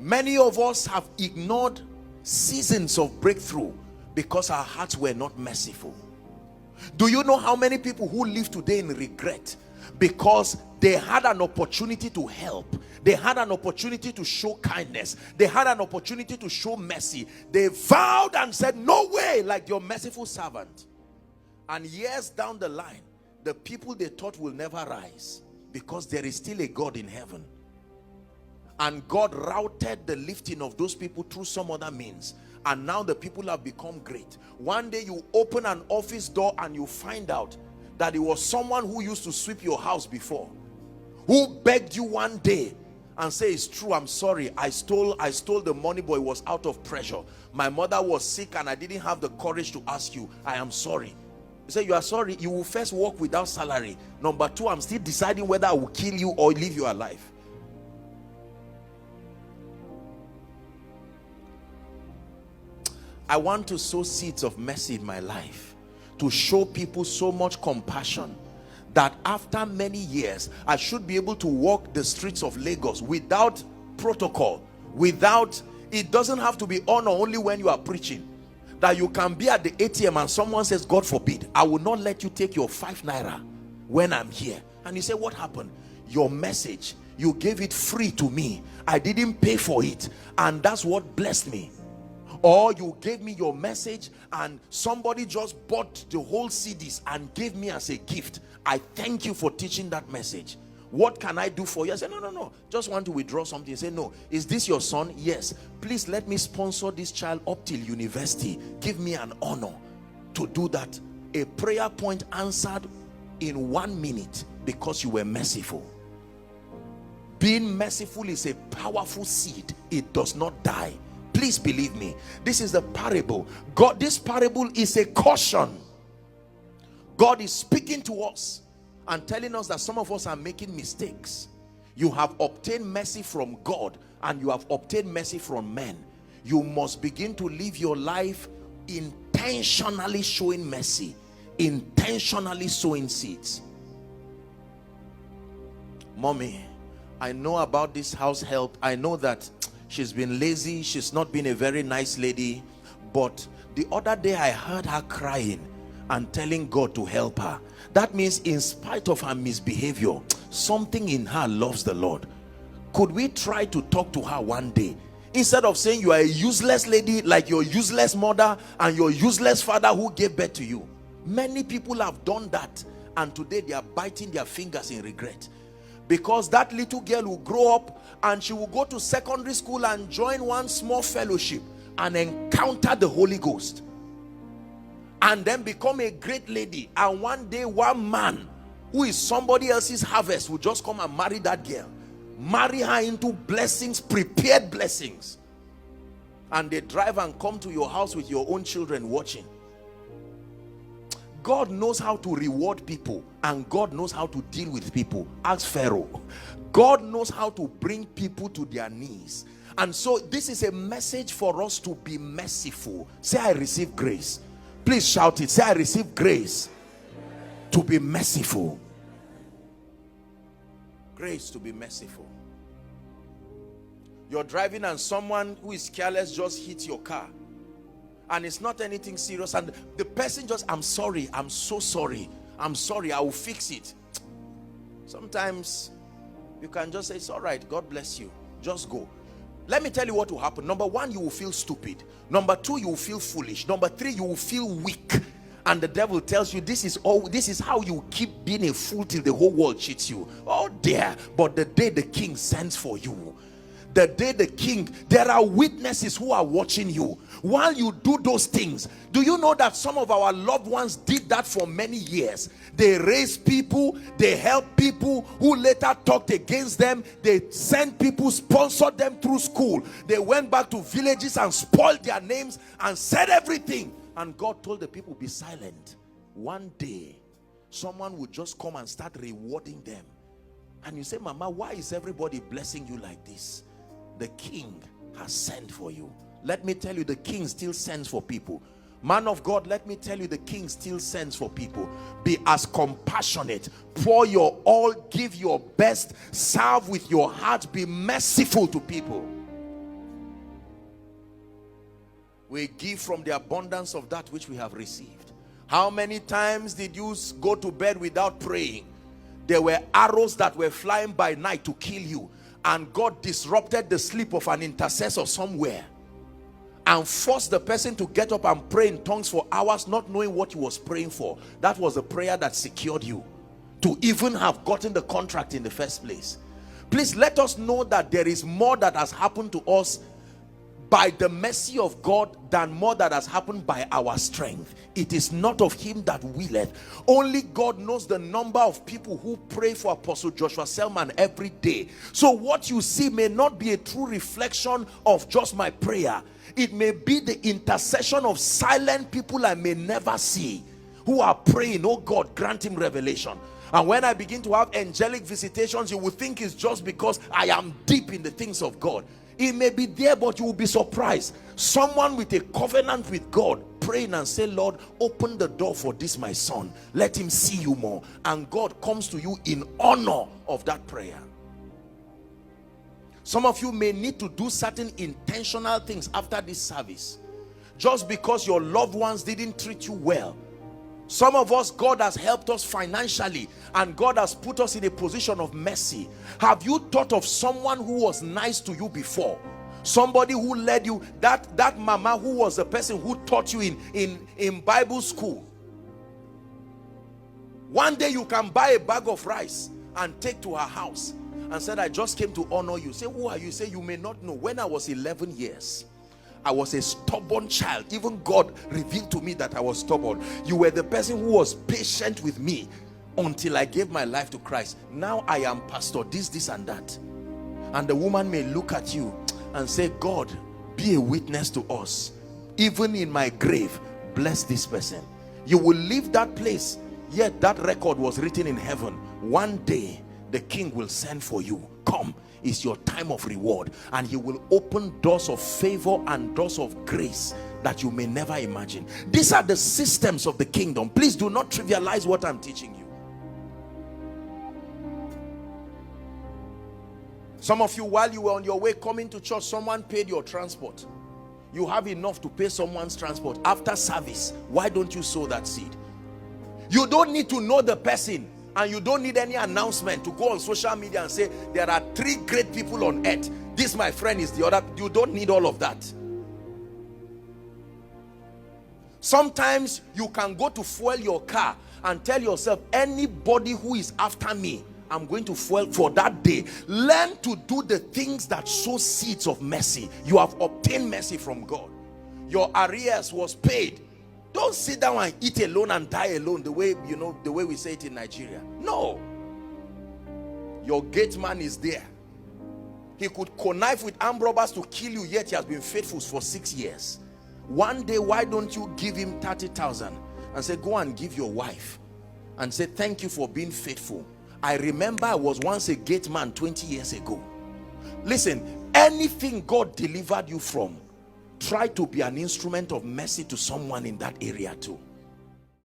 Many of us have ignored seasons of breakthrough because our hearts were not merciful. Do you know how many people who live today in regret because they had an opportunity to help, they had an opportunity to show kindness, they had an opportunity to show mercy, they vowed and said, no way, like your merciful servant, and years down the line, the people they thought will never rise, because there is still a God in heaven, and God routed the lifting of those people through some other means, and now the people have become great. One day you open an office door and you find out that it was someone who used to sweep your house before, who begged you one day and say, it's true, I'm sorry, I stole the money, but it was out of pressure. My mother was sick and I didn't have the courage to ask you. I am sorry. You say, you are sorry? You will first work without salary. Number two, I'm still deciding whether I will kill you or leave you alive. I want to sow seeds of mercy in my life, to show people so much compassion that after many years I should be able to walk the streets of Lagos without protocol, without, it doesn't have to be on or only when you are preaching, that you can be at the ATM and someone says, God forbid, I will not let you take your 5 naira when I'm here. And you say, what happened? Your message, you gave it free to me, I didn't pay for it, and that's what blessed me. Or you gave me your message and somebody just bought the whole CDs and gave me as a gift. I thank you for teaching that message. What can I do for you? I say, no, just want to withdraw something. You say, no, is this your son? Yes. Please let me sponsor this child up till university. Give me an honor to do that. A prayer point answered in 1 minute because you were merciful. Being merciful is a powerful seed. It does not die. Please believe me, this is the parable. God, this parable is a caution. God is speaking to us and telling us that some of us are making mistakes. You have obtained mercy from God and you have obtained mercy from men. You must begin to live your life intentionally showing mercy, intentionally sowing seeds. Mommy, I know about this house help. I know that she's been lazy, she's not been a very nice lady, but the other day I heard her crying and telling God to help her. That means in spite of her misbehavior, something in her loves the Lord. Could we try to talk to her one day? Instead of saying you are a useless lady like your useless mother and your useless father who gave birth to you. Many people have done that and today they are biting their fingers in regret. Because that little girl will grow up and she will go to secondary school and join one small fellowship and encounter the Holy Ghost and then become a great lady, and one day one man who is somebody else's harvest will just come and marry that girl, marry her into blessings, prepared blessings, and they drive and come to your house with your own children watching. God knows how to reward people and God knows how to deal with people. Ask Pharaoh. God knows how to bring people to their knees. And so this is a message for us to be merciful. Say, I receive grace. Please shout it. Say, I receive grace to be merciful. Grace to be merciful. You're driving and someone who is careless just hits your car. And it's not anything serious, and the person just, I'm sorry, I'm so sorry, I'm sorry, I will fix it. Sometimes you can just say, it's all right, God bless you, just go. Let me tell you what will happen. Number one, you will feel stupid. Number two, you will feel foolish. Number three, you will feel weak. And the devil tells you this is how you keep being a fool till the whole world cheats you. Oh dear. But the day the king sends for you, the day the king, there are witnesses who are watching you while you do those things. Do you know that some of our loved ones did that for many years? They raised people, they helped people who later talked against them. They sent people, sponsored them through school. They went back to villages and spoiled their names and said everything. And God told the people, be silent. One day someone would just come and start rewarding them. And you say, Mama, why is everybody blessing you like this? The king has sent for you. Let me tell you, the king still sends for people. Man of God, let me tell you, the king still sends for people. Be as compassionate, pour your all, give your best, serve with your heart, be merciful to people. We give from the abundance of that which we have received. How many times did you go to bed without praying? There were arrows that were flying by night to kill you, and God disrupted the sleep of an intercessor somewhere and forced the person to get up and pray in tongues for hours, not knowing what he was praying for. That was the prayer that secured you to even have gotten the contract in the first place. Please let us know that there is more that has happened to us by the mercy of God than more that has happened by our strength. It is not of him that willeth. Only God knows the number of people who pray for Apostle Joshua Selman every day. So what you see may not be a true reflection of just my prayer. It may be the intercession of silent people I may never see, who are praying, oh God, grant him revelation. And when I begin to have angelic visitations, you will think it's just because I am deep in the things of God. It may be there, but you will be surprised. Someone with a covenant with God praying and say, Lord, open the door for this my son, let him see you more. And God comes to you in honor of that prayer. Some of you may need to do certain intentional things after this service, just because your loved ones didn't treat you well. Some of us, God has helped us financially, and God has put us in a position of mercy. Have you thought of someone who was nice to you before? Somebody who led you, that mama who was the person who taught you in Bible school. One day you can buy a bag of rice and take to her house and said, I just came to honor you. Say, who are you? Say, you may not know. When I was 11 years, I was a stubborn child. Even God revealed to me that I was stubborn. You were the person who was patient with me until I gave my life to Christ. Now I am pastor, this and that. And the woman may look at you and say, God, be a witness to us. Even in my grave, bless this person. You will leave that place, yet that record was written in heaven. One day, the king will send for you. Come. Is your time of reward, and he will open doors of favor and doors of grace that you may never imagine. These are the systems of the kingdom. Please do not trivialize what I'm teaching you. Some of you, while you were on your way coming to church, someone paid your transport. You have enough to pay someone's transport. After service, why don't you sow that seed? You don't need to know the person, and you don't need any announcement to go on social media and say, there are 3 great people on earth. This, my friend, is the other. You don't need all of that. Sometimes you can go to fuel your car and tell yourself, anybody who is after me, I'm going to fuel for that day. Learn to do the things that sow seeds of mercy. You have obtained mercy from God. Your arrears was paid. Don't sit down and eat alone and die alone, the way, you know, the way we say it in Nigeria. No. Your gate man is there. He could connive with armed robbers to kill you, yet he has been faithful for 6 years. One day, why don't you give him 30,000 and say, go and give your wife, and say, thank you for being faithful. I remember I was once a gate man 20 years ago. Listen, anything God delivered you from, try to be an instrument of mercy to someone in that area too.